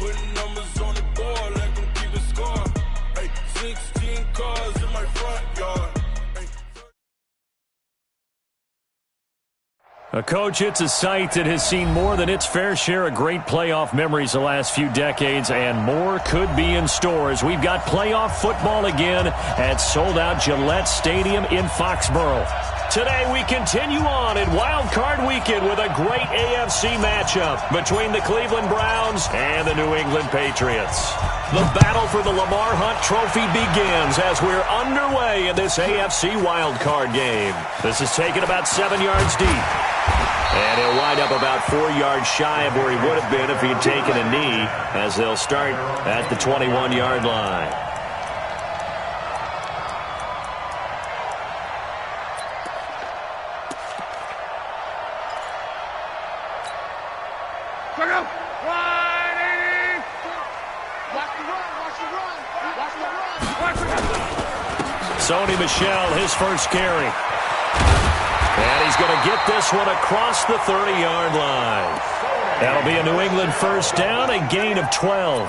Putting numbers on the board, let them keep it score. Hey, 16 cars in my front yard. A coach, it's a site that has seen more than its fair share of great playoff memories the last few decades, and more could be in store as we've got playoff football again at sold-out Gillette Stadium in Foxborough. Today we continue on in Wild Card Weekend with a great AFC matchup between the Cleveland Browns and the New England Patriots. The battle for the Lamar Hunt Trophy begins as we're underway in this AFC Wild Card game. This is taken about 7 yards deep. And he'll wind up about 4 yards shy of where he would have been if he had taken a knee, as they'll start at the 21-yard line. Sony Michel, his first carry. And he's going to get this one across the 30-yard line. That'll be a New England first down, a gain of 12.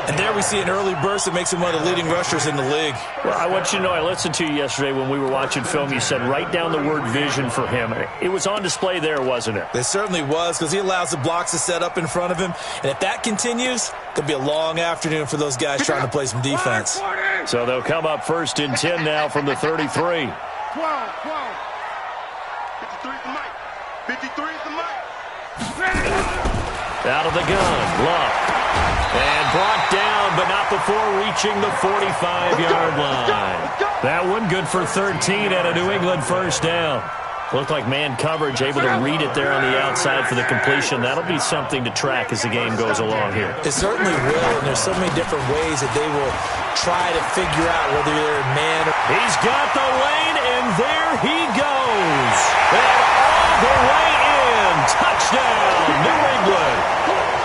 And there we see an early burst that makes him one of the leading rushers in the league. Well, I want you to know, I listened to you yesterday when we were watching film. You said write down the word vision for him. It was on display there, wasn't it? It certainly was, because he allows the blocks to set up in front of him. And if that continues, it'll be a long afternoon for those guys trying to play some defense. So they'll come up first and 10 now from the 33. 12. 53 is the mic. 53 is the mic. Out of the gun, Luck. And brought down, but not before reaching the 45-yard line. That one good for 13 at a New England first down. Looked like man coverage, able to read it there on the outside for the completion. That'll be something to track as the game goes along here. It certainly will, and there's so many different ways that they will try to figure out whether they're in man or... He's got the lane, and there he goes. And all the way in. Touchdown, New England.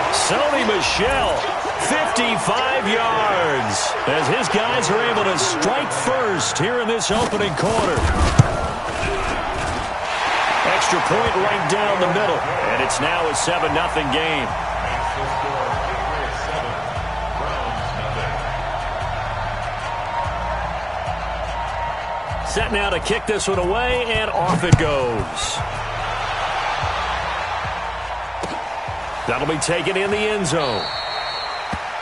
Sony Michel, 55 yards, as his guys are able to strike first here in this opening quarter. Extra point right down the middle, and it's now a 7-0 game. Set now to kick this one away, and off it goes. That'll be taken in the end zone.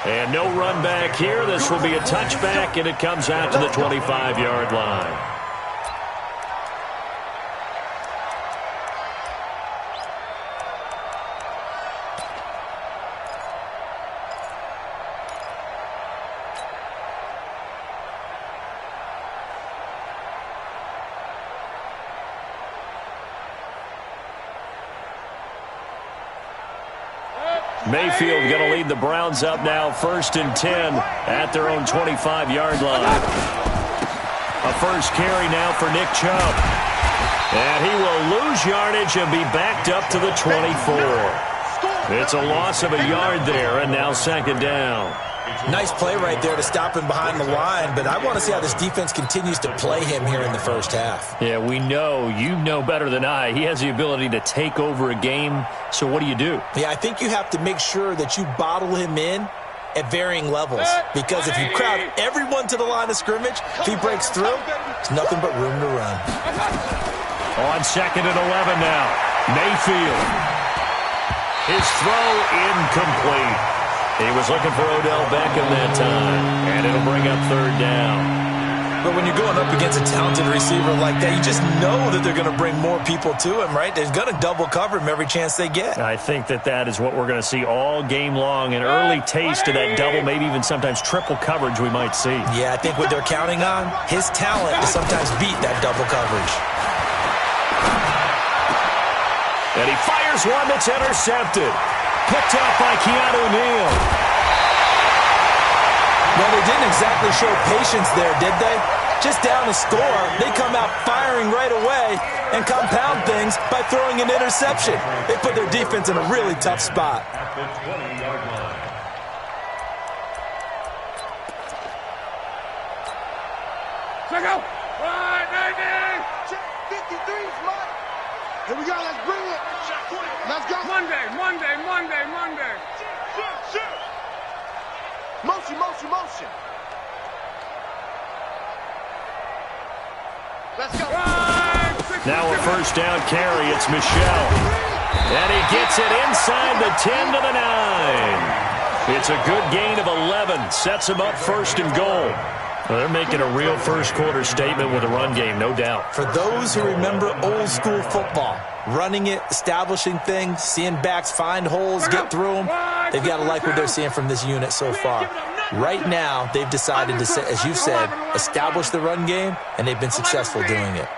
And no run back here. This will be a touchback, and it comes out to the 25-yard line. Mayfield going to lead the Browns up now, 1st and 10 at their own 25-yard line. A first carry now for Nick Chubb. And he will lose yardage and be backed up to the 24. It's a loss of a yard there, and now 2nd down. Nice play right there to stop him behind the line, but I want to see how this defense continues to play him here in the first half. Yeah, we know, you know better than I, he has the ability to take over a game, so what do? Yeah, I think you have to make sure that you bottle him in at varying levels, because if you crowd everyone to the line of scrimmage, if he breaks through, there's nothing but room to run. On 2nd and 11 now, Mayfield. His throw incomplete. He was looking for Odell Beckham that time, and it'll bring up 3rd down. But when you're going up against a talented receiver like that, you just know that they're going to bring more people to him, right? They're going to double cover him every chance they get. I think that is what we're going to see all game long, an early taste of that double, maybe even sometimes triple coverage we might see. Yeah, I think what they're counting on, his talent to sometimes beat that double coverage. And he fires one that's intercepted. Picked up by Keanu Neal. Well, they didn't exactly show patience there, did they? Just down the score, they come out firing right away and compound things by throwing an interception. They put their defense in a really tough spot. Check out. Right, 53's Mike. Here we go, let's bring it. Let's go. Monday. motion. Let's go. Now a first down carry. It's Michel. And he gets it inside the 10 to the 9. It's a good gain of 11. Sets him up first and goal. Well, they're making a real first-quarter statement with a run game, no doubt. For those who remember old-school football, running it, establishing things, seeing backs find holes, get through them, they've got to like what they're seeing from this unit so far. Right now, they've decided to, as you said, establish the run game, and they've been successful doing it.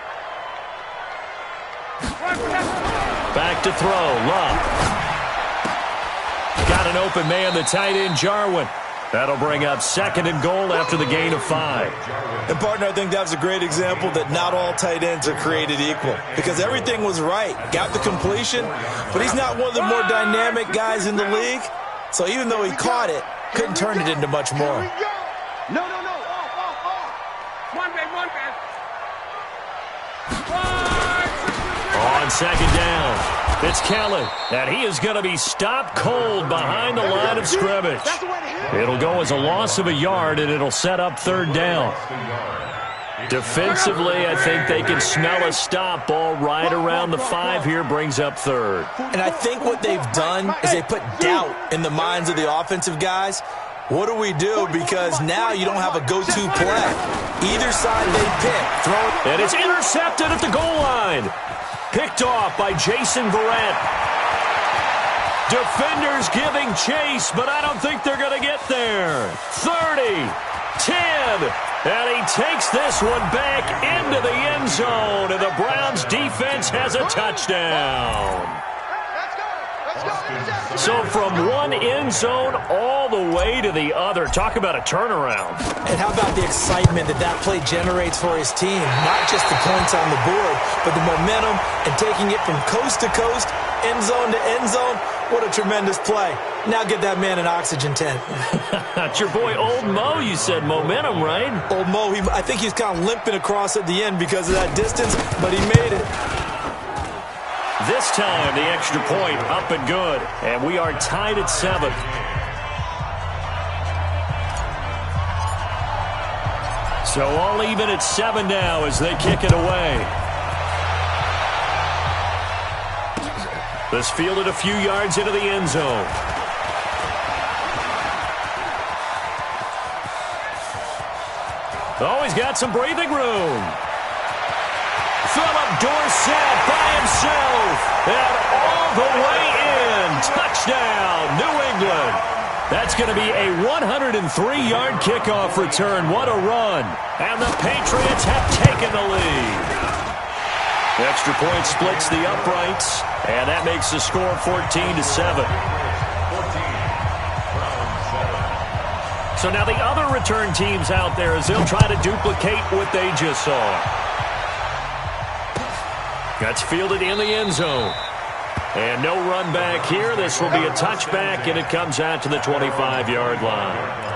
Back to throw, Love. Got an open man, the tight end, Jarwin. That'll bring up second and goal after the gain of 5. And, partner, I think that was a great example that not all tight ends are created equal because everything was right. Got the completion, but he's not one of the more dynamic guys in the league. So even though he caught it, couldn't turn it into much more. No. Off. One man. On second down, it's Kelly, and he is going to be stopped cold behind the line of scrimmage. It'll go as a loss of a yard, and it'll set up third down. Defensively, I think they can smell a stop ball right around the 5 here, brings up third. And I think what they've done is they put doubt in the minds of the offensive guys. What do we do? Because now you don't have a go-to play. Either side they pick. Throw it. And it's intercepted at the goal line. Picked off by Jason Verrett. Defenders giving chase, but I don't think they're going to get there. 30, 10, and he takes this one back into the end zone, and the Browns defense has a touchdown. So from one end zone all the way to the other. Talk about a turnaround. And how about the excitement that play generates for his team? Not just the points on the board, but the momentum and taking it from coast to coast, end zone to end zone. What a tremendous play. Now get that man an oxygen tent. That's your boy Old Mo, you said. Momentum, right? Old Mo, I think he's kind of limping across at the end because of that distance, but he made it. This time, the extra point up and good. And we are tied at 7. So all even at 7 now as they kick it away. This fielded a few yards into the end zone. Oh, he's got some breathing room. Philip Dorsett by himself, and all the way in. Touchdown, New England. That's going to be a 103-yard kickoff return. What a run. And the Patriots have taken the lead. The extra point splits the uprights, and that makes the score 14-7. So now the other return teams out there as they'll try to duplicate what they just saw. That's fielded in the end zone. And no run back here. This will be a touchback, and it comes out to the 25-yard line.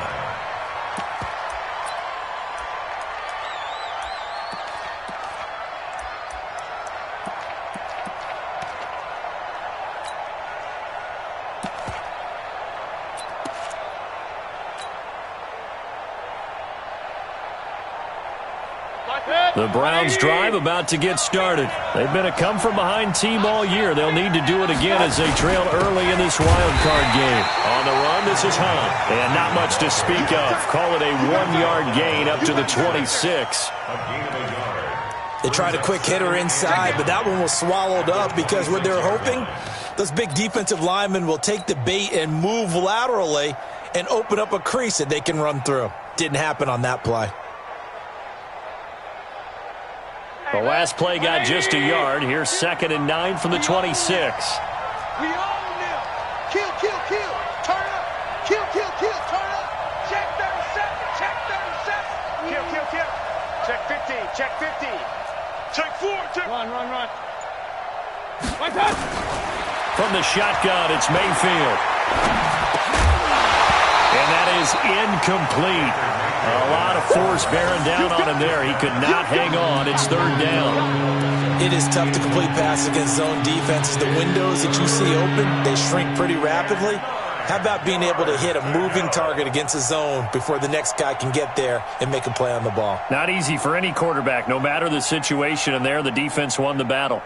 The Browns drive about to get started. They've been a come-from-behind team all year. They'll need to do it again as they trail early in this wild card game. On the run, this is Hunt. And not much to speak of. Call it a 1-yard gain up to the 26. They tried a quick hitter inside, but that one was swallowed up because what they're hoping, those big defensive linemen will take the bait and move laterally and open up a crease that they can run through. Didn't happen on that play. The last play got just a yard. Here's 2nd and 9 from the 26. We own them. Kill. Turn up. Kill. Turn up. Check 37. Kill. Check 15. Check 4. Run. Like that. From the shotgun, it's Mayfield. And that is incomplete. A lot of force bearing down on him there. He could not hang on. It's 3rd down. It is tough to complete passes against zone defenses. The windows that you see open, they shrink pretty rapidly. How about being able to hit a moving target against a zone before the next guy can get there and make a play on the ball? Not easy for any quarterback, no matter the situation, and there the defense won the battle.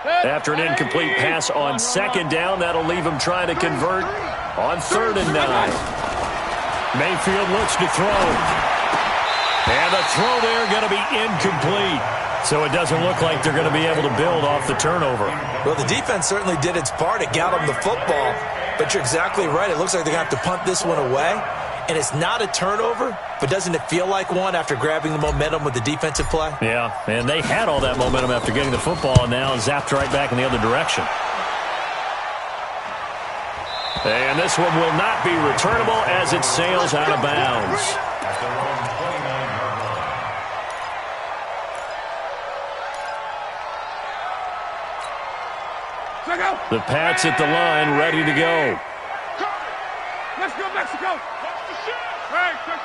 After an incomplete pass on second down, that'll leave him trying to convert on 3rd and 9. Mayfield looks to throw. And the throw there going to be incomplete. So it doesn't look like they're going to be able to build off the turnover. Well, the defense certainly did its part. It got them the football. But you're exactly right. It looks like they're going to have to punt this one away. And it's not a turnover, but doesn't it feel like one after grabbing the momentum with the defensive play? Yeah, and they had all that momentum after getting the football, and now zapped right back in the other direction. And this one will not be returnable as it sails out of bounds. The Pats at the line, ready to go. Let's go, Mexico! Hey, check.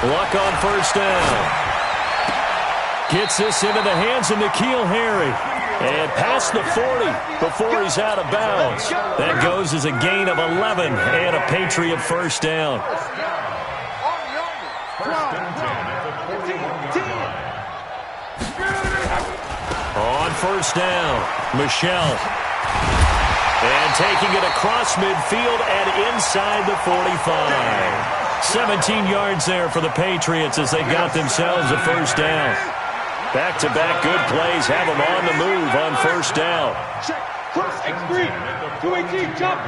Luck on 1st down. Gets this into the hands of N'Keal Harry. And past the 40 before he's out of bounds. That goes as a gain of 11 and a Patriot 1st down. On 1st down, Michelle. And taking it across midfield and inside the 45. 17 yards there for the Patriots as they got themselves a 1st down. Back-to-back good plays have them on the move on 1st down. Check, cross, X3, 218, jump.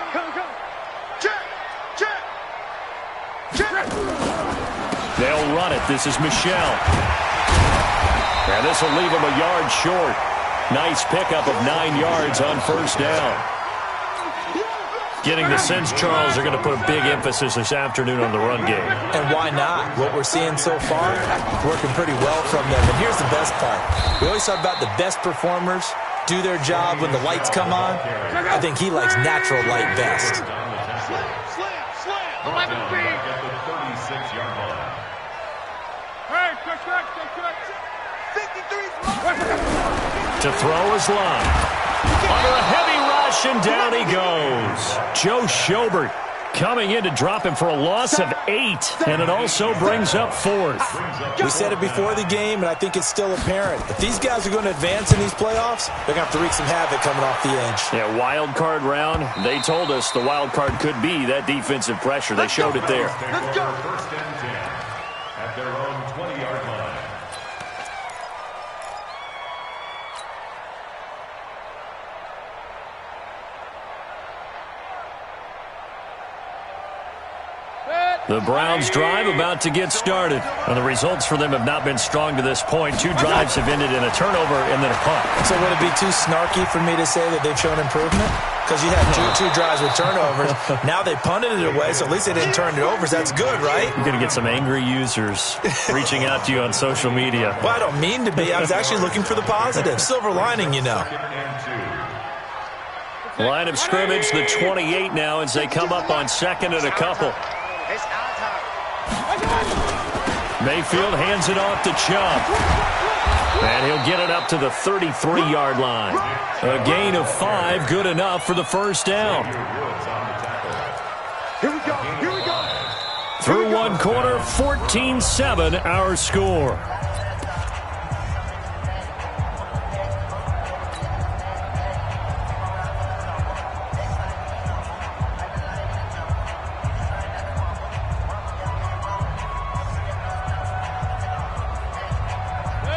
Come. Check. They'll run it. This is Michelle. And this will leave them a yard short. Nice pickup of 9 yards on 1st down. Getting the sense, Charles, are going to put a big emphasis this afternoon on the run game. And why not? What we're seeing so far, working pretty well from them. And here's the best part. We always talk about the best performers do their job when the lights come on. I think he likes natural light best. Slam. 11 feet. Hey, check. 53's To throw his line. Under a heavy rush, and down he goes. Joe Schobert coming in to drop him for a loss of 8, and it also brings up 4th. We said it before the game, and I think it's still apparent. If these guys are going to advance in these playoffs, they're going to have to wreak some havoc coming off the edge. Yeah, wild card round. They told us the wild card could be that defensive pressure. They showed it there. Let's go. 1st and 10 at their own 20-yard line. The Browns drive about to get started. And the results for them have not been strong to this point. 2 drives have ended in a turnover and then a punt. So would it be too snarky for me to say that they've shown improvement? Because you had two drives with turnovers. Now they punted it away, so at least they didn't turn it over. So that's good, right? You're going to get some angry users reaching out to you on social media. Well, I don't mean to be. I was actually looking for the positive. Silver lining, you know. Line of scrimmage, the 28 now as they come up on 2nd and a couple. Mayfield hands it off to Chubb. And he'll get it up to the 33-yard line. A gain of 5, good enough for the 1st down. Here we go. Through one quarter, 14-7 our score.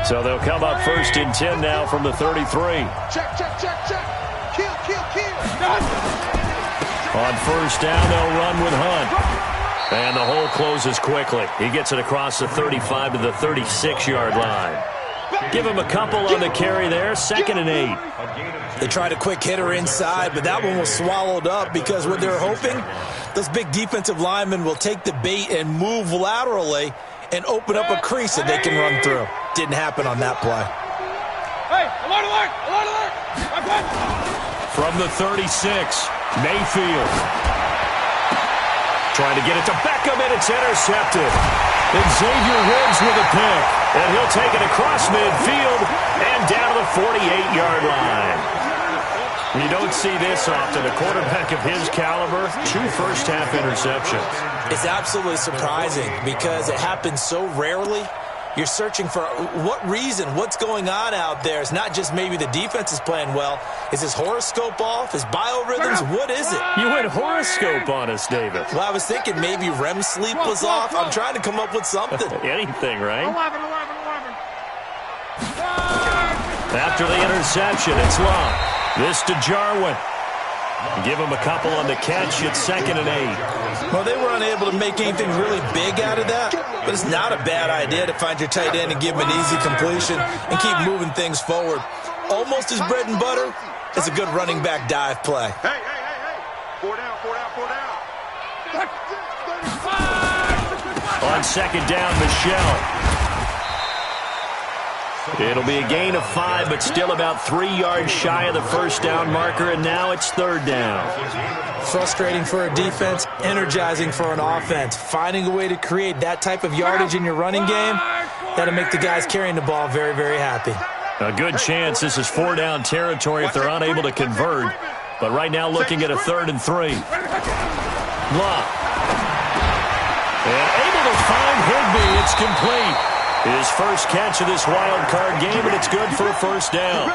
So they'll come up 1st and 10 now from the 33. Check. Kill. On 1st down, they'll run with Hunt. And the hole closes quickly. He gets it across the 35 to the 36-yard line. Give him a couple on the carry there, 2nd and 8. They tried a quick hitter inside, but that one was swallowed up because what they're hoping, those big defensive linemen will take the bait and move laterally and open up a crease that they can run through. Didn't happen on that play. Hey, alert! From the 36, Mayfield. Trying to get it to Beckham, and it's intercepted. And Xavier Woods with a pick. And he'll take it across midfield and down to the 48-yard line. You don't see this often. A quarterback of his caliber, 2 first-half interceptions. It's absolutely surprising because it happens so rarely. You're searching for what reason, what's going on out there. It's not just maybe the defense is playing well. Is his horoscope off? His biorhythms? What is it? You went horoscope on us, David. Well, I was thinking maybe REM sleep was off. I'm trying to come up with something. Anything, right? After the interception, it's Love. This to Jarwin. Give him a couple on the catch. It's 2nd and 8. Well, they were unable to make anything really big out of that, but it's not a bad idea to find your tight end and give him an easy completion and keep moving things forward. Almost as bread and butter as a good running back dive play. Hey. 4 down. On 2nd down, Michelle. It'll be a gain of 5, but still about 3 yards shy of the first down marker, and now it's 3rd down. Frustrating for a defense, energizing for an offense. Finding a way to create that type of yardage in your running game, that'll make the guys carrying the ball very, very happy. A good chance this is 4-down territory if they're unable to convert, but right now looking at a 3rd and 3. Love. And able to find Higbee. It's complete. His first catch of this wild card game, and it's good for a first down.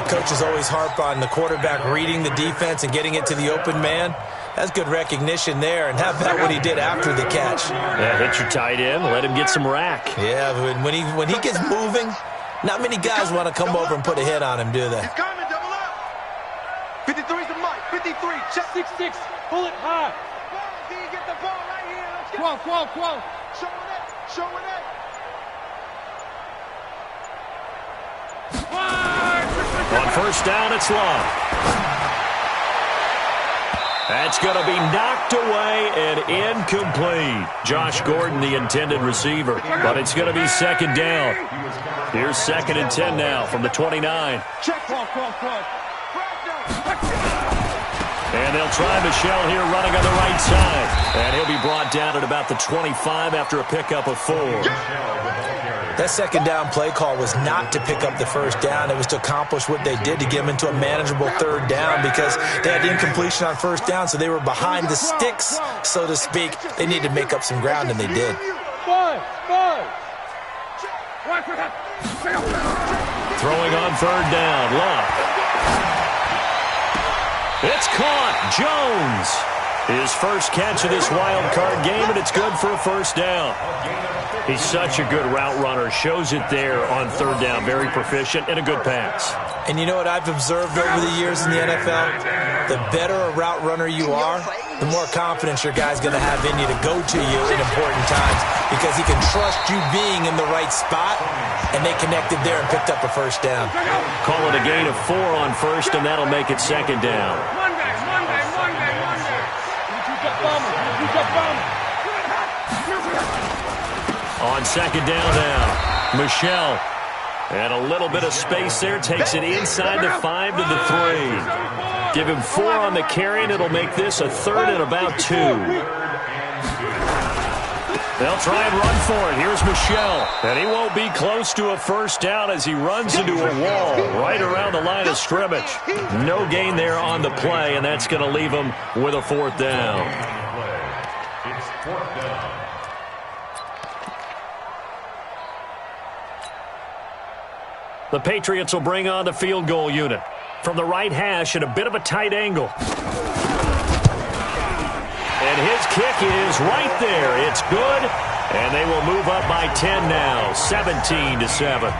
Coaches always harp on the quarterback reading the defense and getting it to the open man. That's good recognition there, and how about what he did after the catch? Yeah, hit your tight end, let him get some rack. Yeah, but when he gets moving, not many guys want to come over and put a hit on him, do they? He's coming, double up. 53's the mic. 53, check 6-6, pull it high. Can you get the ball right here? Let's go. Quo. Showing it. On first down, it's Love. That's going to be knocked away and incomplete. Josh Gordon, the intended receiver, but it's going to be 2nd down. Here's 2nd and 10 now from the 29. And they'll try Michelle here running on the right side. And he'll be brought down at about the 25 after a pickup of 4. That 2nd down play call was not to pick up the first down. It was to accomplish what they did to get them into a manageable 3rd down because they had incompletion on first down, so they were behind the sticks, so to speak. They needed to make up some ground, and they did. Throwing on 3rd down, Love. It's caught. Jones. His first catch of this wild card game, and it's good for a first down. He's such a good route runner. Shows it there on 3rd down. Very proficient and a good pass. And you know what I've observed over the years in the NFL? The better a route runner you are, the more confidence your guy's going to have in you to go to you in important times because he can trust you being in the right spot, and they connected there and picked up a first down. Call it a gain of 4 on first, and that'll make it 2nd down. On 2nd down now, Michelle. And a little bit of space there. Takes it inside the 5 to the 3. Give him 4 on the carry, and it'll make this a 3rd and about 2. They'll try and run for it. Here's Michelle. And he won't be close to a first down as he runs into a wall right around the line of scrimmage. No gain there on the play, and that's going to leave him with a 4th down. It's 4th down. The Patriots will bring on the field goal unit. From the right hash at a bit of a tight angle. And his kick is right there. It's good. And they will move up by 10 now, 17-7.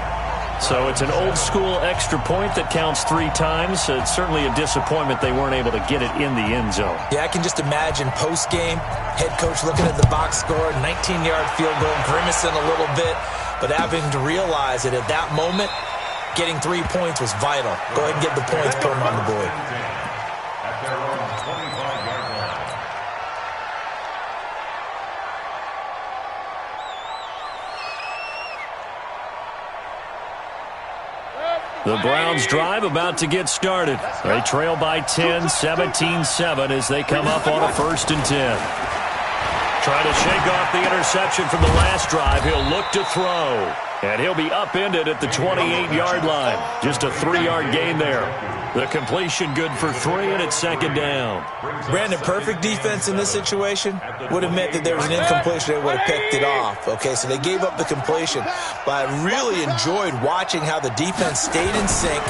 So it's an old-school extra point that counts 3 times. It's certainly a disappointment they weren't able to get it in the end zone. Yeah, I can just imagine post-game, head coach looking at the box score, 19-yard field goal, grimacing a little bit, but having to realize that at that moment, getting 3 points was vital. Go ahead and get the points, put them on the board. At their own 25-yard line. The Browns drive about to get started. They trail by 10, 17-7 as they come up on a 1st and 10. Trying to shake off the interception from the last drive. He'll look to throw. And he'll be upended at the 28-yard line. Just a 3-yard gain there. The completion good for 3, and it's second down. Brandon, perfect defense in this situation would have meant that there was an incompletion. They would have picked it off. Okay, so they gave up the completion. But I really enjoyed watching how the defense stayed in sync,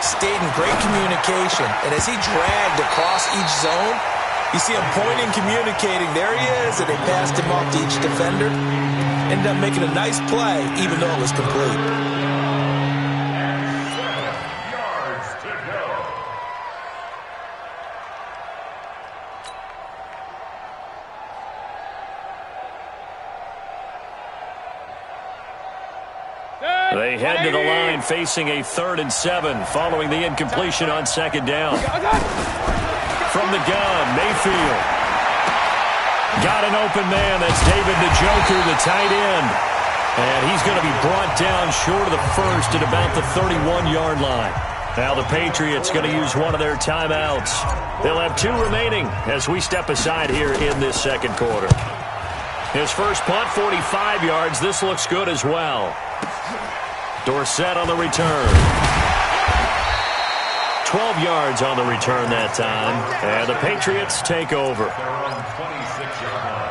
stayed in great communication. And as he dragged across each zone, you see him pointing, communicating. There he is, and they passed him off to each defender. Ended up making a nice play, even though it was complete. Yards to go. They head to the line facing a 3rd and 7 following the incompletion on second down. From the gun, Mayfield. Got an open man. That's David Njoku, the tight end. And he's going to be brought down short of the first at about the 31-yard line. Now the Patriots going to use one of their timeouts. They'll have 2 remaining as we step aside here in this second quarter. His first punt, 45 yards. This looks good as well. Dorsett on the return. 12 yards on the return that time. And the Patriots take over. They're on 26-yard line.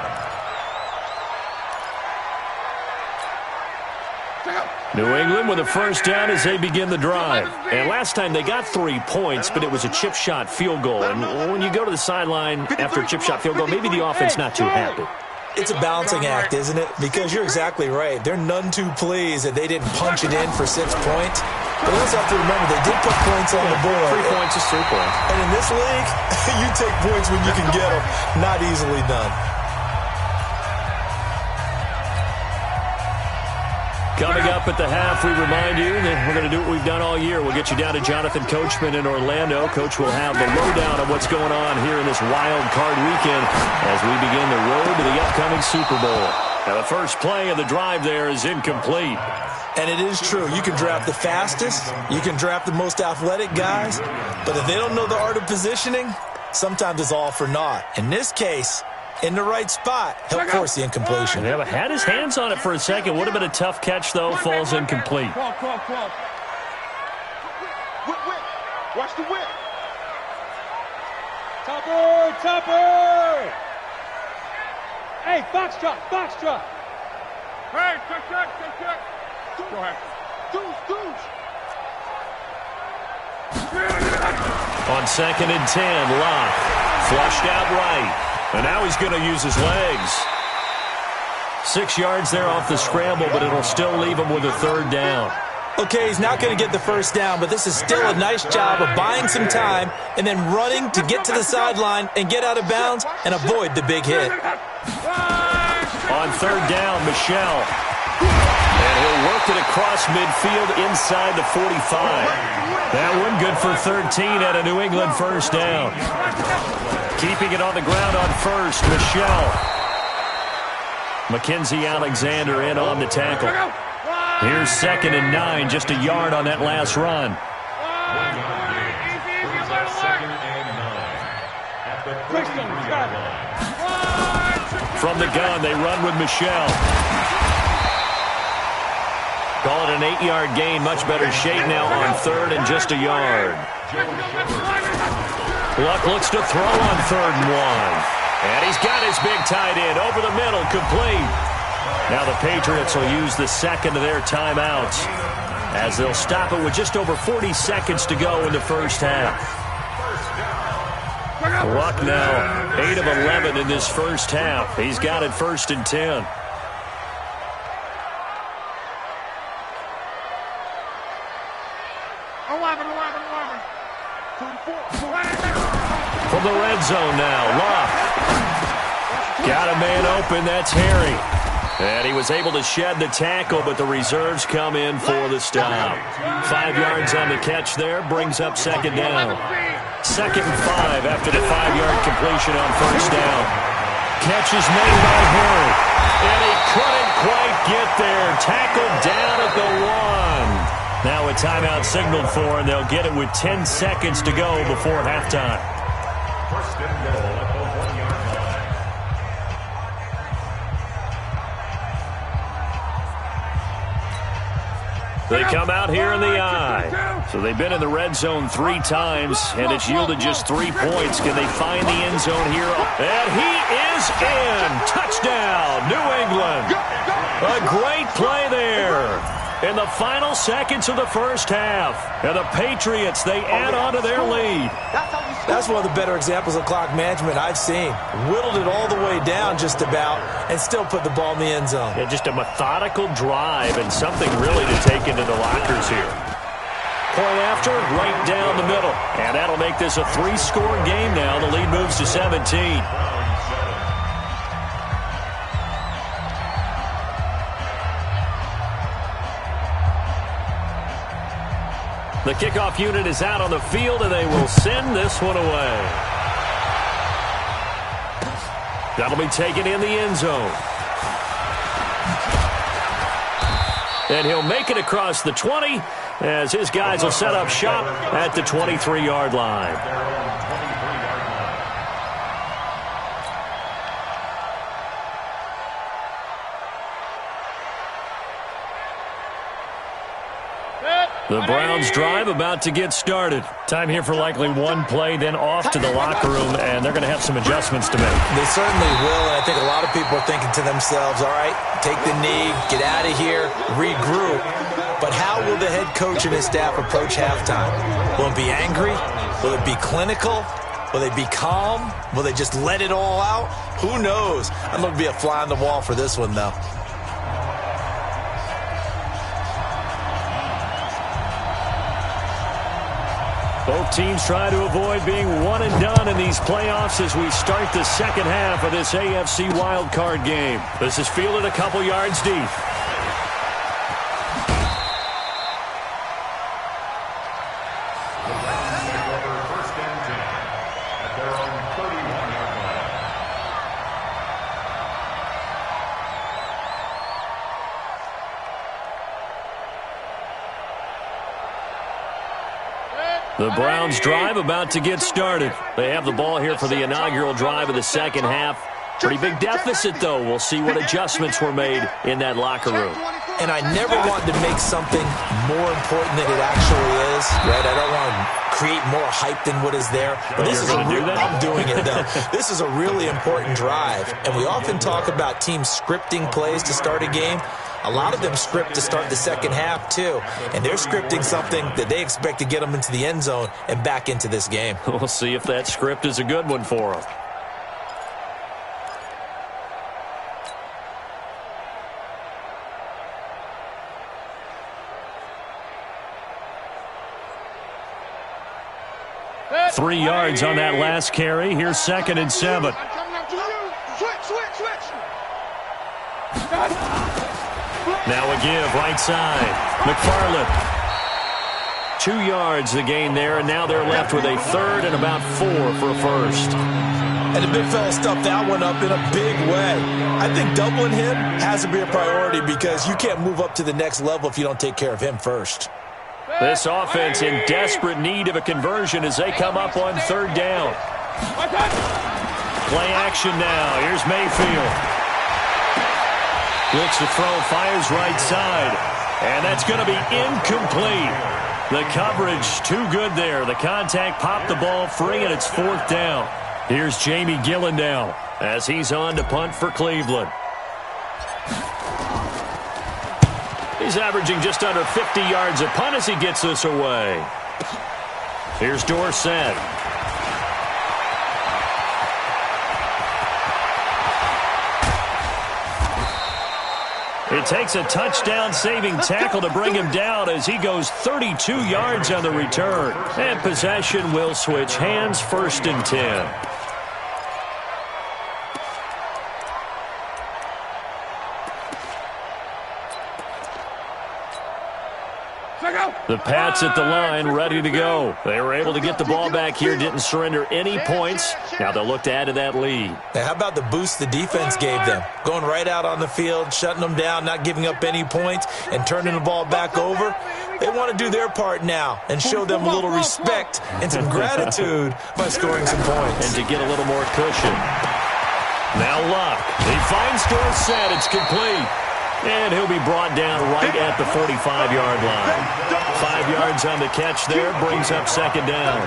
New England with a first down as they begin the drive. And last time they got 3 points, but it was a chip shot field goal. And when you go to the sideline after a chip shot field goal, maybe the offense not too happy. It's a balancing act, isn't it? Because you're exactly right. They're none too pleased that they didn't punch it in for 6 points. But you also have to remember they did put points on the board. 3 points is 3 points. And in this league, you take points when you can get them. Not easily done. Coming up at the half, we remind you that we're going to do what we've done all year. We'll get you down to Jonathan Coachman in Orlando. Coach will have the lowdown of what's going on here in this wild card weekend as we begin the road to the upcoming Super Bowl. Now, the first play of the drive there is incomplete. And it is true. You can draft the fastest. You can draft the most athletic guys. But if they don't know the art of positioning, sometimes it's all for naught. In this case, in the right spot, he'll force the incompletion. Yeah, but had his hands on it for a second. Would have been a tough catch, though. Falls incomplete. Whip. Watch the whip. Topper. Hey, Foxtrot. Hey, check. Go ahead. Deuce. On 2nd and 10, Locke flushed out right. And now he's going to use his legs. 6 yards there off the scramble, but it'll still leave him with a 3rd down. Okay, he's not going to get the first down, but this is still a nice job of buying some time and then running to get to the sideline and get out of bounds and avoid the big hit. On 3rd down, Michelle. And he'll work it across midfield inside the 45. That one good for 13 at a New England first down. Keeping it on the ground on first, Michelle. Mackenzie Alexander in on the tackle. Here's 2nd and 9, just a yard on that last run. From the gun, they run with Michelle. Call it an 8-yard gain, much better shape now on 3rd and just a yard. Luck looks to throw on 3rd and 1. And he's got his big tight end over the middle, complete. Now the Patriots will use the second of their timeouts as they'll stop it with just over 40 seconds to go in the first half. Luck now 8 of 11 in this first half. He's got it 1st and 10. From the red zone now, Luck. Got a man open, that's Harry. And he was able to shed the tackle, but the reserves come in for the stop. 5 yards on the catch there, brings up 2nd down. 2nd and 5 after the 5-yard completion on 1st down. Catch is made by Harry. And he couldn't quite get there. Tackled down at the 1. Now a timeout signaled for, and they'll get it with 10 seconds to go before halftime. 1st and goal at the 1-yard line. They come out here in the I. So they've been in the red zone 3 times, and it's yielded just 3 points. Can they find the end zone here? And he is in. Touchdown, New England. A great play there in the final seconds of the first half. And the Patriots, they add on to their lead. That's one of the better examples of clock management I've seen. Whittled it all the way down just about and still put the ball in the end zone. Yeah, just a methodical drive and something really to take into the lockers here. Point after, right down the middle. And that'll make this a 3-score game now. The lead moves to 17. The kickoff unit is out on the field, and they will send this one away. That'll be taken in the end zone. And he'll make it across the 20 as his guys will set up shop at the 23-yard line. The Browns drive about to get started. Time here for likely one play, then off to the locker room, and they're going to have some adjustments to make. They certainly will, and I think a lot of people are thinking to themselves, all right, take the knee, get out of here, regroup. But how will the head coach and his staff approach halftime? Will it be angry? Will it be clinical? Will they be calm? Will they just let it all out? Who knows? I'd love to be a fly on the wall for this one, though. Both teams try to avoid being one and done in these playoffs as we start the second half of this AFC wildcard game. This is fielded a couple yards deep. First and 10 at their own 31-yard line. The Browns drive about to get started. They have the ball here for the inaugural drive of the second half. Pretty big deficit, though. We'll see what adjustments were made in that locker room. And I never want to make something more important than it actually is, right? I don't want to create more hype than what is there. But this is I'm doing it, though. This is a really important drive. And we often talk about teams scripting plays to start a game. A lot of them script to start the second half, too. And they're scripting something that they expect to get them into the end zone and back into this game. We'll see if that script is a good one for them. Three yards on that last carry. Here's 2nd and 7. Now a give, right side. McFarland. 2 yards the gain there, and now they're left with a 3rd and about 4 for a first. And the big fella stuffed that one up in a big way. I think doubling him has to be a priority because you can't move up to the next level if you don't take care of him first. This offense in desperate need of a conversion as they come up on 3rd down. Play action now. Here's Mayfield. Looks to throw, fires right side. And that's going to be incomplete. The coverage too good there. The contact popped the ball free, and it's 4th down. Here's Jamie Gillen now as he's on to punt for Cleveland. He's averaging just under 50 yards a punt as he gets this away. Here's Dorsett. It takes a touchdown-saving tackle to bring him down as he goes 32 yards on the return. And possession will switch hands, 1st and 10. The Pats at the line, ready to go. They were able to get the ball back here, didn't surrender any points. Now they'll look to add to that lead. Now, how about the boost the defense gave them? Going right out on the field, shutting them down, not giving up any points, and turning the ball back over. They want to do their part now and show them a little respect and some gratitude by scoring some points. And to get a little more cushion. Now Luck. He finds Dorsett. It's complete. And he'll be brought down right at the 45-yard line. 5 yards on the catch there, brings up second down.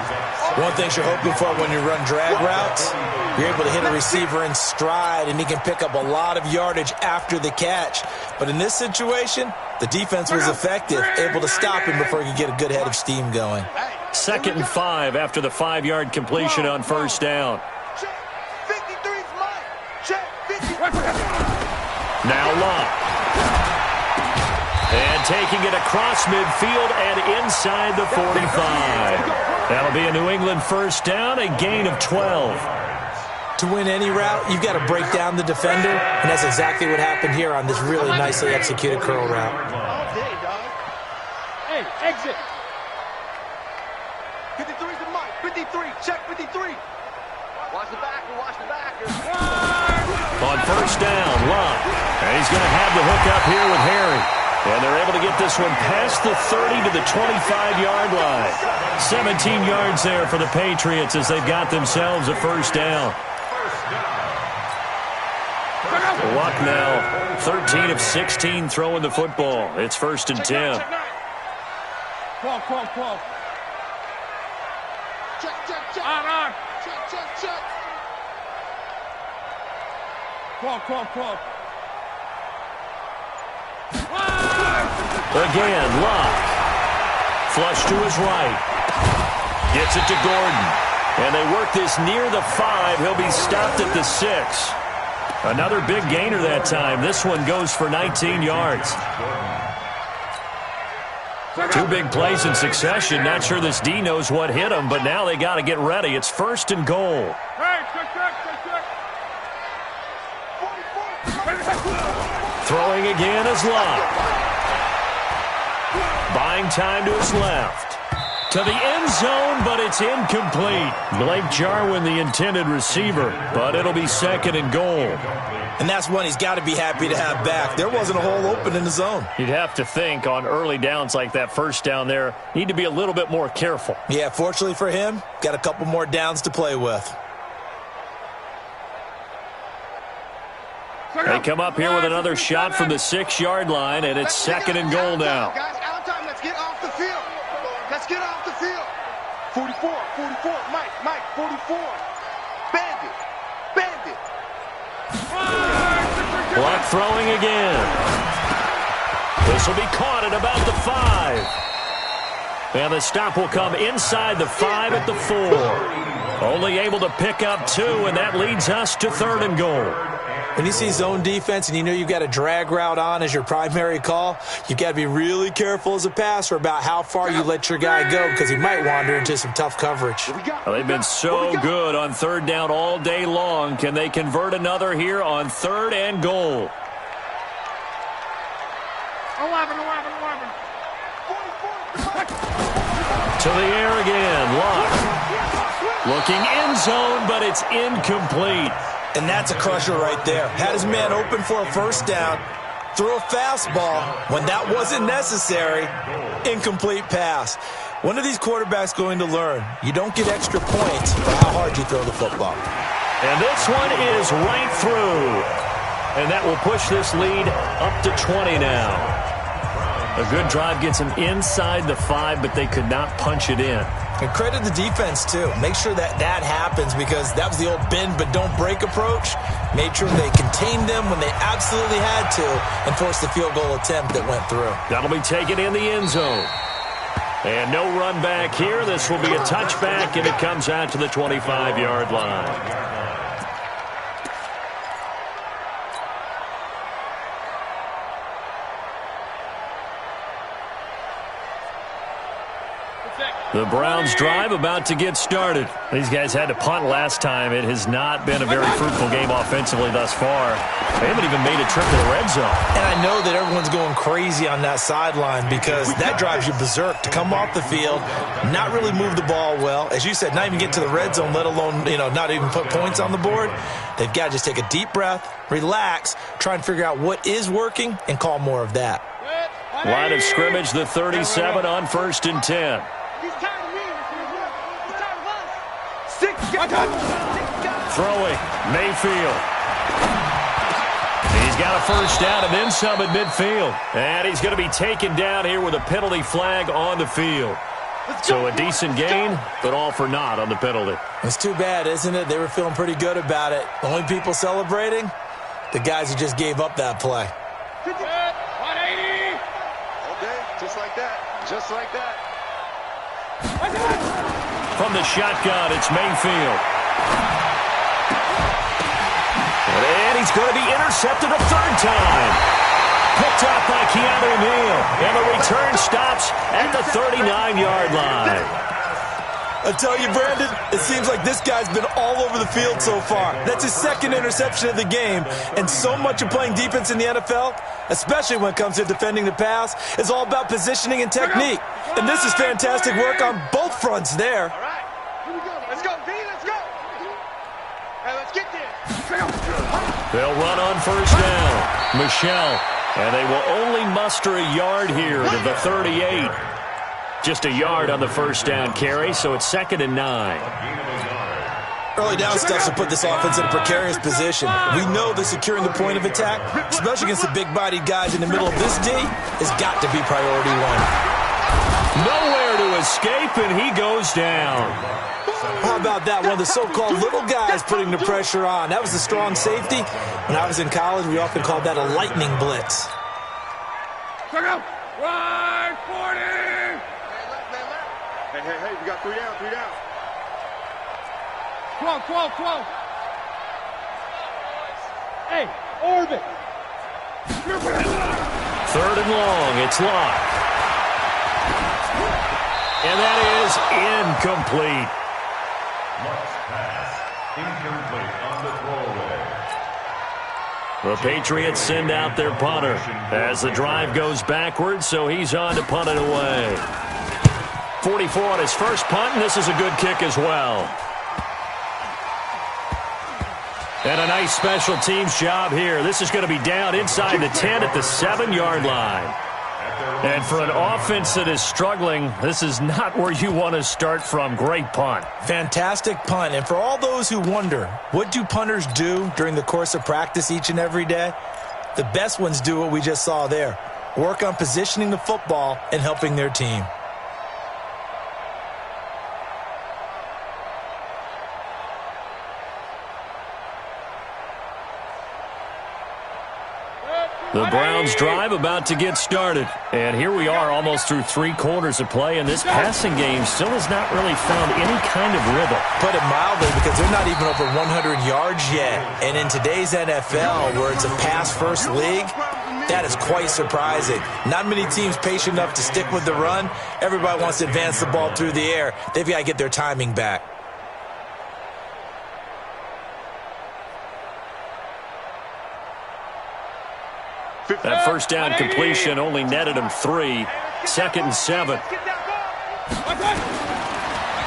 One thing you're hoping for when you run drag routes, you're able to hit a receiver in stride, and he can pick up a lot of yardage after the catch. But in this situation, the defense was effective, able to stop him before he could get a good head of steam going. 2nd and 5 after the 5-yard completion on first down. Now Locke. And taking it across midfield and inside the 45. That'll be a New England first down, a gain of 12. To win any route, you've got to break down the defender, and that's exactly what happened here on this really nicely executed curl route. Hey, exit. 53's the mic. 53, check 53. Watch the backer, watch the backer. On first down, Locke. And he's going to have the hook up here with Harry. And they're able to get this one past the 30 to the 25-yard line. 17 yards there for the Patriots as they've got themselves a first down. Luck now, 13 of 16 throwing the football. It's 1st and 10. Qual. Check. On. Check. Qual. Again, Locke. Flush to his right. Gets it to Gordon. And they work this near the 5. He'll be stopped at the 6. Another big gainer that time. This one goes for 19 yards. 2 big plays in succession. Not sure this D knows what hit him, but now they got to get ready. It's 1st and goal. Throwing again is Locke. Buying time to his left. To the end zone, but it's incomplete. Blake Jarwin, the intended receiver, but it'll be 2nd and goal. And that's one he's got to be happy to have back. There wasn't a hole open in the zone. You'd have to think on early downs like that first down there, need to be a little bit more careful. Yeah, fortunately for him, got a couple more downs to play with. They come up here with another shot from the 6-yard line, and it's 2nd and goal now. Guys, out time. Let's get off the field. 44, Mike, 44. Bandit. Block throwing again. This will be caught at about the 5. And the stop will come inside the 5 at the 4. Only able to pick up 2, and that leads us to 3rd and goal. When you see zone defense and you know you've got a drag route on as your primary call, you've got to be really careful as a passer about how far you let your guy go because he might wander into some tough coverage. Well, they've been so good on 3rd down all day long. Can they convert another here on 3rd and goal? 11. To the air again, Locke. Looking end zone, but it's incomplete. And that's a crusher right there. Had his man open for a first down, threw a fastball when that wasn't necessary, incomplete pass. One of these quarterbacks going to learn, you don't get extra points for how hard you throw the football. And this one is right through. And that will push this lead up to 20 now. A good drive gets them inside the 5, but they could not punch it in. And credit the defense, too. Make sure that happens because that was the old bend but don't break approach. Made sure they contained them when they absolutely had to and forced the field goal attempt that went through. That'll be taken in the end zone. And no run back here. This will be a touchback, and it comes out to the 25-yard line. The Browns drive about to get started. These guys had to punt last time. It has not been a very fruitful game offensively thus far. They haven't even made a trip to the red zone. And I know that everyone's going crazy on that sideline because that drives you berserk to come off the field, not really move the ball well. As you said, not even get to the red zone, let alone, not even put points on the board. They've got to just take a deep breath, relax, try and figure out what is working, and call more of that. Line of scrimmage, the 37 on 1st and 10. Throwing, Mayfield. He's He's got a first down and then some at midfield. And he's going to be taken down here with a penalty flag on the field. So a decent gain, but all for naught on the penalty. It's too bad, isn't it? They were feeling pretty good about it. The only people celebrating, the guys who just gave up that play. 180. Okay, just like that. Just like that. From the shotgun, it's Mayfield. And he's going to be intercepted a third time. Picked up by Keanu Neal. And the return stops at the 39-yard line. I tell you, Brandon, it seems like this guy's been all over the field so far. That's his second interception of the game. And so much of playing defense in the NFL, especially when it comes to defending the pass, is all about positioning and technique. And this is fantastic work on both fronts there. All right, here we go. Let's go, V. Let's go. Hey, let's get there. They'll run on first down. Michelle. And they will only muster a yard here to the 38. Just a yard on the first down carry, so it's 2nd and 9. Early down stuff to put this offense in a precarious position. We know that securing the point of attack, especially against the big-bodied guys in the middle of this D, has got to be priority one. Nowhere to escape, and he goes down. How about that? One of the so-called little guys putting the pressure on. That was a strong safety. When I was in college, we often called that a lightning blitz. Check out. Right, 40. Hey, we got 3 down, 3 down. 12. Hey, orbit. 3rd and long, it's locked. And that is incomplete. Pass incomplete on the throwaway. The Patriots send out their punter as the drive goes backwards, so he's on to punt it away. 44 on his first punt, and this is a good kick as well. And a nice special teams job here. This is going to be down inside the 10 at the 7-yard line. And for an offense that is struggling, this is not where you want to start from. Great punt. Fantastic punt. And for all those who wonder, what do punters do during the course of practice each and every day? The best ones do what we just saw there. Work on positioning the football and helping their team. The Browns drive about to get started. And here we are almost through 3 quarters of play, and this passing game still has not really found any kind of rhythm. Put it mildly, because they're not even over 100 yards yet. And in today's NFL, where it's a pass-first league, that is quite surprising. Not many teams patient enough to stick with the run. Everybody wants to advance the ball through the air. They've got to get their timing back. That first down completion only netted him 3. 2nd and 7.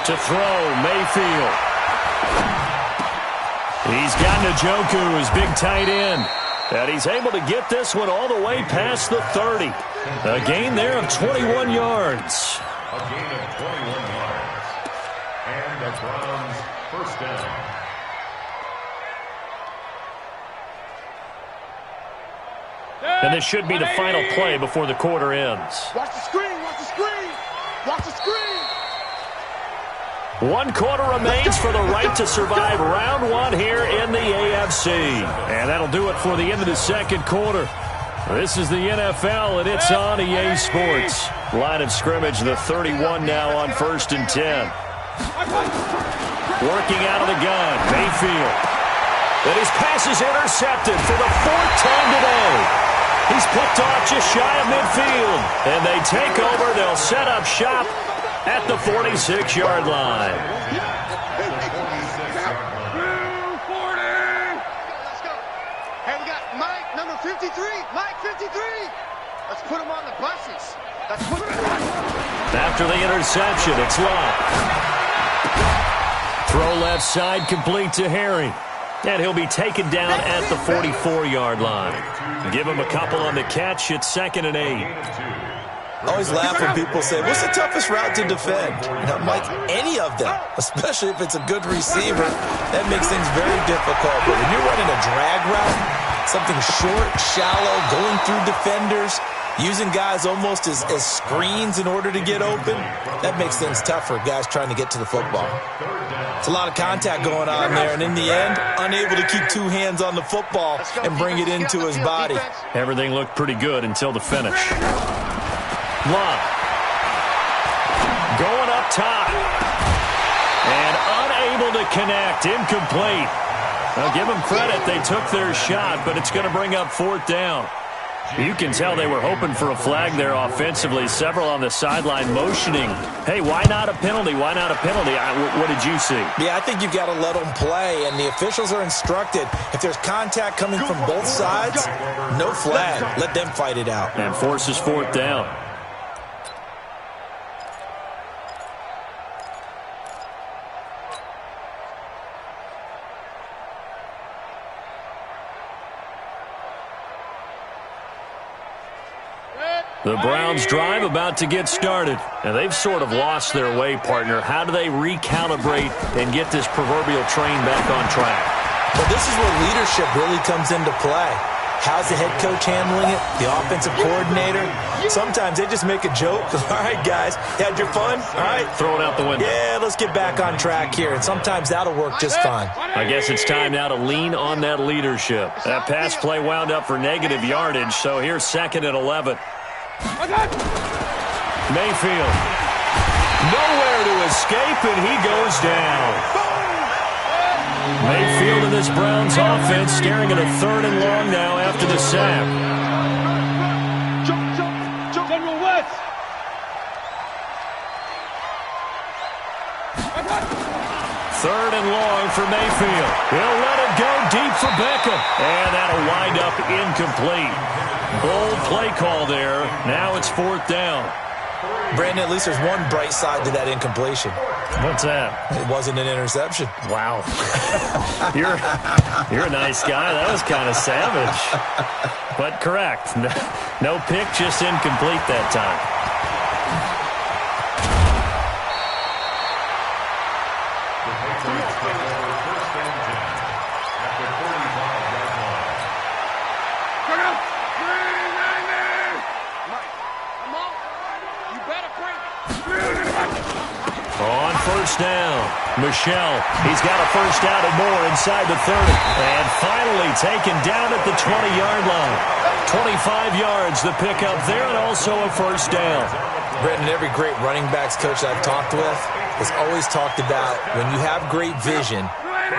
To throw, Mayfield. He's got Njoku, his big tight end. And he's able to get this one all the way past the 30. A gain there of 21 yards. A gain of 21 yards. And the Browns first down. And this should be the final play before the quarter ends. Watch the screen, watch the screen. Watch the screen. 1 quarter remains for the right to survive round 1 here in the AFC. And that'll do it for the end of the 2nd quarter. This is the NFL, and it's on EA Sports. Line of scrimmage, the 31 now on 1st and 10. Working out of the gun, Mayfield. And his pass is intercepted for the 4th time today. He's picked off just shy of midfield. And they take over. They'll set up shop at the 46-yard line. Hey, we got Mike, number 53. Mike, 53. Let's put him on the buses. Let's put him on. After the interception, it's locked. Throw left side, complete to Harry. And he'll be taken down at the 44-yard line. Give him a couple on the catch. It's 2nd and 8. I always laugh when people say, what's the toughest route to defend? Not like any of them, especially if it's a good receiver. That makes things very difficult. But when you're running a drag route, Something short, shallow, going through defenders, using guys almost as screens in order to get open. That makes things tough for guys trying to get to the football. It's a lot of contact going on there, and in the end, unable to keep two hands on the football and bring it into his body. Everything looked pretty good until the finish. Love. Going up top. And unable to connect. Incomplete. Now, give them credit. They took their shot, but it's going to bring up 4th down. You can tell they were hoping for a flag there offensively. Several on the sideline motioning. Hey, why not a penalty? Why not a penalty? What did you see? Yeah, I think you've got to let them play, and the officials are instructed. If there's contact coming from both sides, no flag. Let them fight it out. And forces 4th down. The Browns drive about to get started. And they've sort of lost their way, partner. How do they recalibrate and get this proverbial train back on track? Well, this is where leadership really comes into play. How's the head coach handling it? The offensive coordinator? Sometimes they just make a joke. All right, guys, had your fun? All right. Throw it out the window. Yeah, let's get back on track here. And sometimes that'll work just fine. I guess it's time now to lean on that leadership. That pass play wound up for negative yardage, so here's 2nd and 11. Mayfield. Nowhere to escape, and he goes down. Mayfield and this Browns offense staring at a 3rd and long now after the sack. General West. 3rd and long for Mayfield. He'll let it go deep for Beckham. And that'll wind up incomplete. Bold play call there. Now it's 4th down. Brandon, at least there's one bright side to that incompletion. What's that? It wasn't an interception. Wow. You're a nice guy. That was kind of savage. But correct. No pick, just incomplete that time. On 1st down, Michelle. He's got a 1st down and more inside the 30. And finally taken down at the 20-yard line. 25 yards the pickup there, and also a 1st down. Brendan, every great running backs coach I've talked with has always talked about when you have great vision,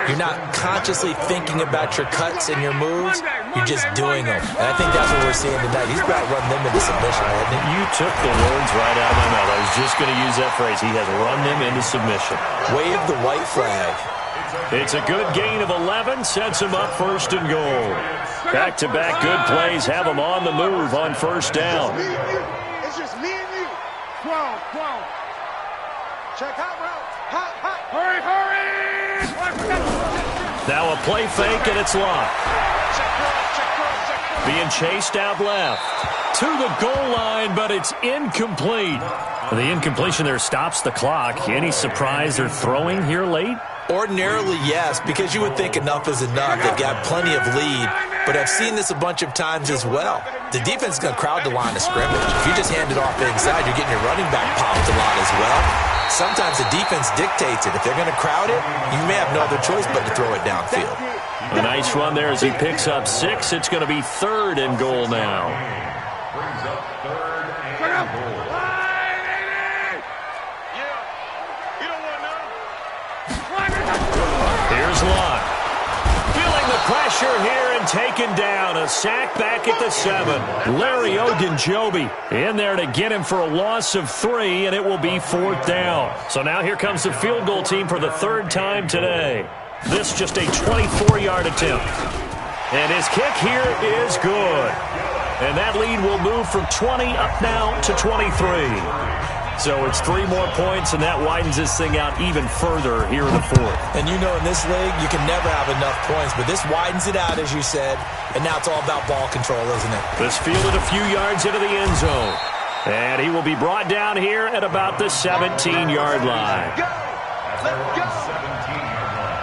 you're not consciously thinking about your cuts and your moves. You're just doing them. And I think that's what we're seeing tonight. He's about to run them into submission, hasn't he? You took the words right out of my mouth. I was just going to use that phrase. He has run them into submission. Wave the white flag. It's a good gain of 11. Sets him up 1st and goal. Back-to-back good plays have him on the move on 1st down. It's just me and you. 12. Check hot route. Hot. Hurry. Now a play fake, and it's locked. Being chased out left. To the goal line, but it's incomplete. The incompletion there stops the clock. Any surprise they're throwing here late? Ordinarily, yes, because you would think enough is enough. They've got plenty of lead, but I've seen this a bunch of times as well. The defense is going to crowd the line of scrimmage. If you just hand it off inside, you're getting your running back popped a lot as well. Sometimes the defense dictates it. If they're going to crowd it, you may have no other choice but to throw it downfield. A nice run there as he picks up 6. It's going to be 3rd and goal now. Brings up 3rd and goal. Here's Locke. Feeling the pressure here and taken down. A sack back at the 7. Larry Ogunjobi in there to get him for a loss of 3, and it will be 4th down. So now here comes the field goal team for the 3rd time today. This just a 24-yard attempt. And his kick here is good. And that lead will move from 20 up now to 23. So it's 3 more points, and that widens this thing out even further here in the 4th. And you know in this league, you can never have enough points, but this widens it out, as you said, and now it's all about ball control, isn't it? This fielded a few yards into the end zone. And he will be brought down here at about the 17-yard line. Let's go. 17-yard line.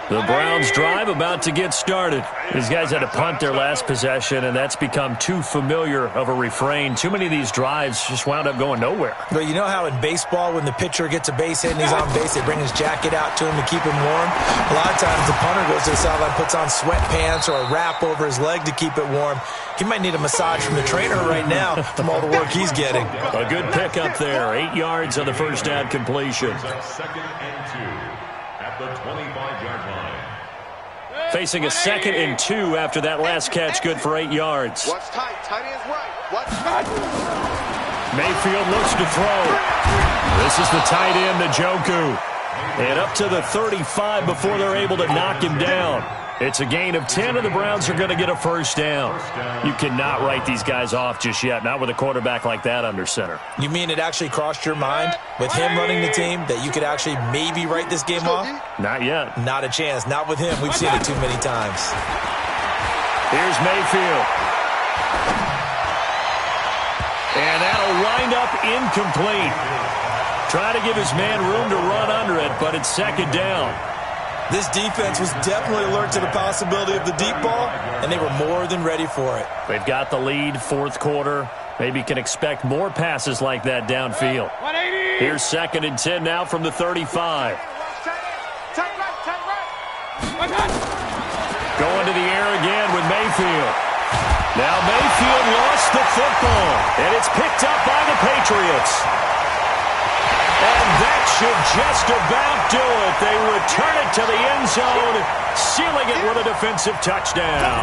The Browns drive about to get started. These guys had to punt their last possession, and that's become too familiar of a refrain. Too many of these drives just wound up going nowhere. But you know how in baseball, when the pitcher gets a base hit and he's on base, they bring his jacket out to him to keep him warm? A lot of times the punter goes to the sideline, puts on sweatpants or a wrap over his leg to keep it warm. He might need a massage from the trainer right now from all the work he's getting. A good pickup there. 8 yards on the first down completion. Second and 2 at the 25-yard line. Facing a 2nd and 2 after that last catch, good for 8 yards. What's tight? Tight end's right. What's tight? Mayfield looks to throw. This is the tight end, Njoku. And up to the 35 before they're able to knock him down. It's a gain of 10, and the Browns are going to get a first down. You cannot write these guys off just yet, not with a quarterback like that under center. You mean it actually crossed your mind with him running the team that you could actually maybe write this game off? Not yet. Not a chance. Not with him. We've seen it too many times. Here's Mayfield. And that'll wind up incomplete. Try to give his man room to run under it, but it's 2nd down. This defense was definitely alert to the possibility of the deep ball, and they were more than ready for it. They've got the lead, 4th quarter. Maybe can expect more passes like that downfield. Here's 2nd and 10 now from the 35. Going to the air again with Mayfield. Now Mayfield lost the football, and it's picked up by the Patriots. And that should just about do it. They return it to the end zone, sealing it with a defensive touchdown.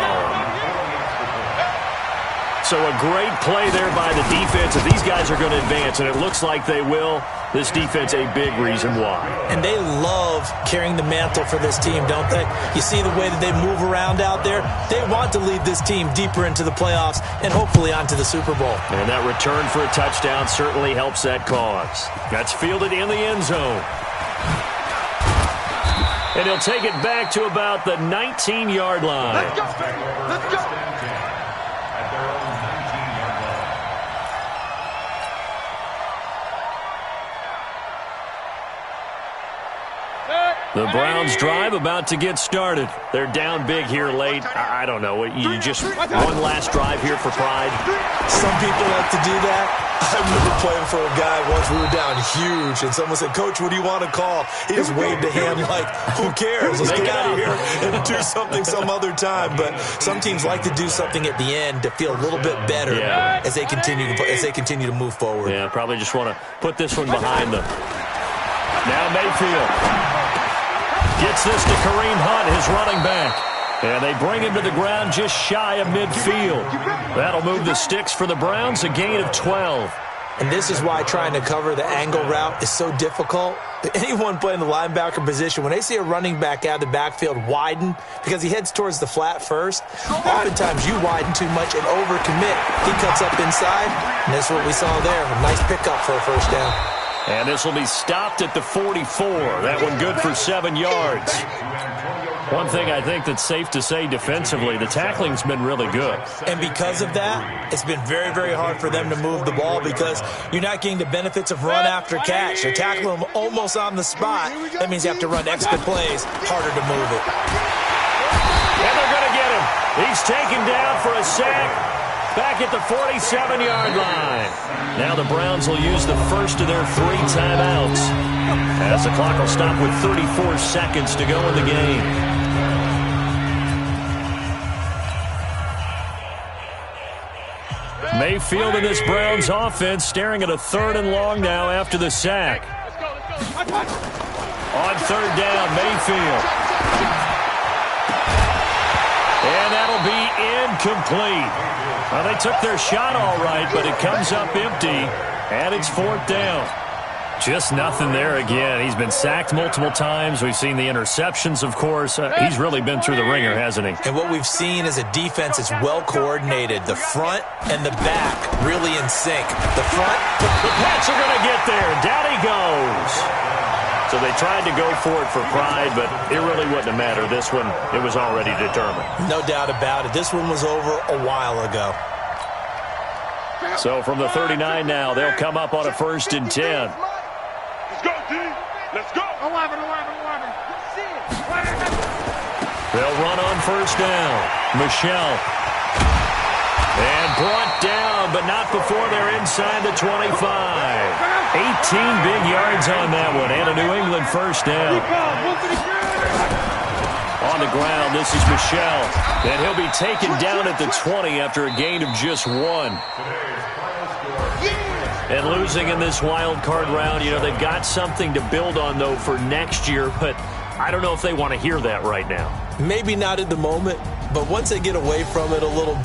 So a great play there by the defense. If these guys are going to advance, and it looks like they will, this defense a big reason why. And they love carrying the mantle for this team, don't they? You see the way that they move around out there? They want to lead this team deeper into the playoffs and hopefully onto the Super Bowl. And that return for a touchdown certainly helps that cause. That's fielded in the end zone. And he'll take it back to about the 19-yard line. Let's go, baby. Let's go. At their own 19-yard line. The Browns drive about to get started. They're down big here late. I don't know. You just one last drive here for pride. Some people like to do that. I remember playing for a guy once. We were down huge, and someone said, "Coach, what do you want to call?" He just waved a hand like, "Who cares? Let's get out of here and do something some other time." But some teams like to do something at the end to feel a little bit better as they continue to move forward. Yeah, probably just want to put this one behind them. Now Mayfield gets this to Kareem Hunt, his running back. And they bring him to the ground just shy of midfield. That'll move the sticks for the Browns, a gain of 12. And this is why trying to cover the angle route is so difficult. Anyone playing the linebacker position, when they see a running back out of the backfield widen, because he heads towards the flat first, oftentimes you widen too much and overcommit. He cuts up inside, and that's what we saw there. A nice pickup for a first down. And this will be stopped at the 44. That one good for 7 yards. One thing I think that's safe to say defensively, the tackling's been really good. And because of that, it's been very, very hard for them to move the ball because you're not getting the benefits of run after catch. You're tackling them almost on the spot. That means you have to run extra plays, harder to move it. And they're going to get him. He's taken down for a sack back at the 47-yard line. Now the Browns will use the first of their 3 timeouts as the clock will stop with 34 seconds to go in the game. Mayfield in this Browns offense staring at a 3rd and long now after the sack. On 3rd down, Mayfield. And that'll be incomplete. Well, they took their shot all right, but it comes up empty, and it's 4th down. Just nothing there again. He's been sacked multiple times. We've seen the interceptions, of course. He's really been through the ringer, hasn't he? And what we've seen is a defense that's well coordinated. The front and the back really in sync. The front. The Pats are going to get there. Down he goes. So they tried to go for it for pride, but it really wouldn't have mattered. This one, it was already determined. No doubt about it. This one was over a while ago. So from the 39 now, they'll come up on a 1st and 10. Let's go, D. Let's go. 11. They'll run on first down. Michelle. And brought down, but not before they're inside the 25. 18 big yards on that one, and a New England first down. On the ground, this is Michelle. And he'll be taken down at the 20 after a gain of just 1. And losing in this wild card round, they've got something to build on, though, for next year. But I don't know if they want to hear that right now. Maybe not at the moment, but once they get away from it a little